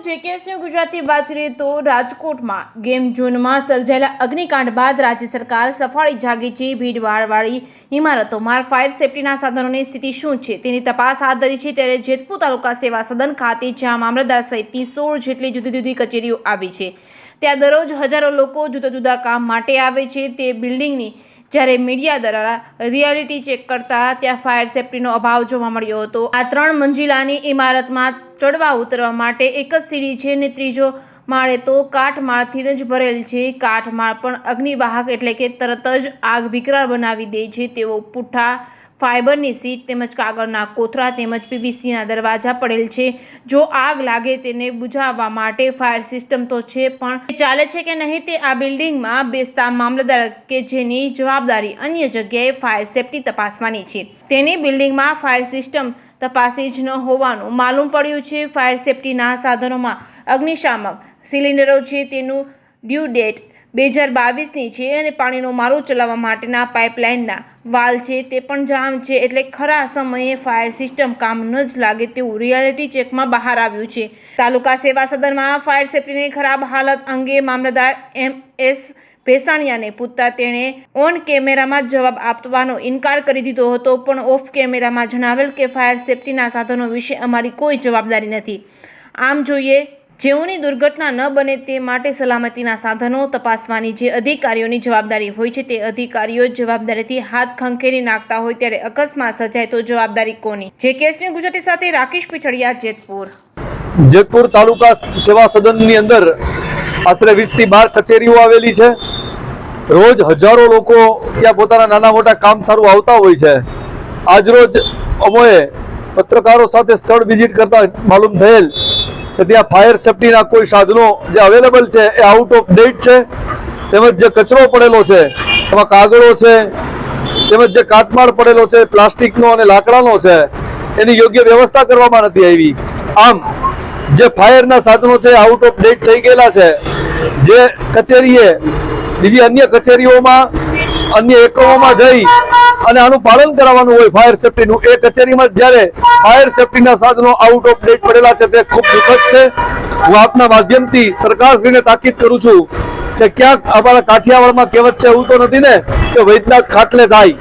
જેકેએસની ગુજરાતી વાત કરીએ તો રાજકોટમાં ગેમ ઝોનમાં સર્જાયેલા અગ્નિકાંડ બાદ રાજ્ય સરકાર સફાળી જાગી છે। ભીડભાડવાળી ઇમારતોમાં ફાયર સેફટીના સાધનોની સ્થિતિ શું છે તેની તપાસ હાથ ધરી છે। ત્યારે જેતપુર તાલુકા સેવા સદન ખાતે જ્યાં મામલતદાર સહિતની 16 જેટલી જુદી જુદી કચેરીઓ આવી છે, ત્યાં દરરોજ હજારો લોકો જુદા જુદા કામ માટે આવે છે। તે બિલ્ડિંગની જ્યારે મીડિયા દ્વારા રિયાલિટી ચેક કરતા ત્યાં ફાયર સેફટીનો અભાવ જોવા મળ્યો હતો। આ 3 મંજિલાની ઇમારતમાં ચડવા ઉતરવા માટે એક જ સીડી છે અને ત્રીજો માળે તો કાટમાળથી જ ભરેલ છે। કાટમાળ પણ અગ્નિવાહક એટલે કે તરત જ આગ વિકરાળ બનાવી દે છે તેવો પુઠ્ઠા ફાઇબરની સીટ તેમજ કાગળના કોથળા તેમજ પીવીસીના દરવાજા પડેલ છે। જો આગ લાગે તેને બુઝાવવા માટે ફાયર સિસ્ટમ તો છે, પણ ચાલે છે કે નહીં તે આ બિલ્ડિંગમાં બેસતા મામલતદાર કે જેની જવાબદારી અન્ય જગ્યાએ ફાયર સેફટી તપાસવાની છે તેની બિલ્ડિંગમાં ફાયર સિસ્ટમ તપાસી જ ન હોવાનું માલુમ પડ્યું છે। ફાયર સેફટીના સાધનોમાં અગ્નિશામક સિલિન્ડરો છે તેનું ડ્યુ ડેટ 2022ની છે અને પાણીનો મારો ચલાવવા માટેના પાઇપલાઇનના વાલ છે તે પણ જામ છે, એટલે ખરા સમયે ફાયર સિસ્ટમ કામ ન જ લાગે તેવું રિયાલિટી ચેકમાં બહાર આવ્યું છે। તાલુકા સેવા સદનમાં ફાયર સેફટીની ખરાબ હાલત અંગે મામલતદાર MS ભેસાણિયાને પૂછતા તેણે ઓન કેમેરામાં જવાબ આપવાનો ઇનકાર કરી દીધો હતો, પણ ઓફ કેમેરામાં જણાવેલ કે ફાયર સેફટીના સાધનો વિશે અમારી કોઈ જવાબદારી નથી। આમ જોઈએ જેઓની દુર્ઘટના ન બને તે માટે સલામતીના સાધનો તપાસવાની જે અધિકારીઓની જવાબદારી હોય છે તે અધિકારીઓ જવાબદારીથી હાથ ખંખેરી નાખતા હોય ત્યારે અકસ્માત સર્જાય તો જવાબદારી કોની? જેકેએસની ગુજરાતી સાથે રાકેશ પીઠડિયા, જેતપુર તાલુકા સેવા સદનની અંદર આશરે 20 થી 12 કચેરીઓ આવેલી છે। રોજ હજારો લોકો ત્યાં પોતાના નાના મોટા કામ સારું આવતા હોય છે। આજરોજ અમોએ પત્રકારો સાથે સ્થળ વિઝિટ કરતા માલુમ થયેલ કે ત્યાં ફાયર સેફટીના કોઈ સાધનો જે અવેલેબલ છે એ આઉટ ઓફ ડેટ છે, તેમજ જે કચરો પડેલો છે એમાં કાગળો છે, તેમજ જે કાટમાળ પડેલો છે પ્લાસ્ટિકનો અને લાકડાનો છે એની યોગ્ય વ્યવસ્થા કરવામાં નથી આવી। આમ જે ફાયરના સાધનો છે આઉટ ઓફ ડેટ થઈ ગયેલા છે। જે કચેરીએ બીજી અન્ય કચેરીઓમાં અન્ય એકમોમાં જઈ અને આનું પાલન કરાવવાનું હોય ફાયર સેફટીનું, એ કચેરીમાં જ્યારે ફાયર સેફટીના સાધનો આઉટ ઓફ ડેટ પડેલા છે તે ખૂબ દુઃખદ છે। હું આપના માધ્યમથી સરકારશ્રીને તાકીદ કરું છું કે ક્યાંક અમારા કાઠિયાવાડમાં કહેવત છે એવું તો નથી ને કે વૈદ્યનાથ ખાટલે થાય,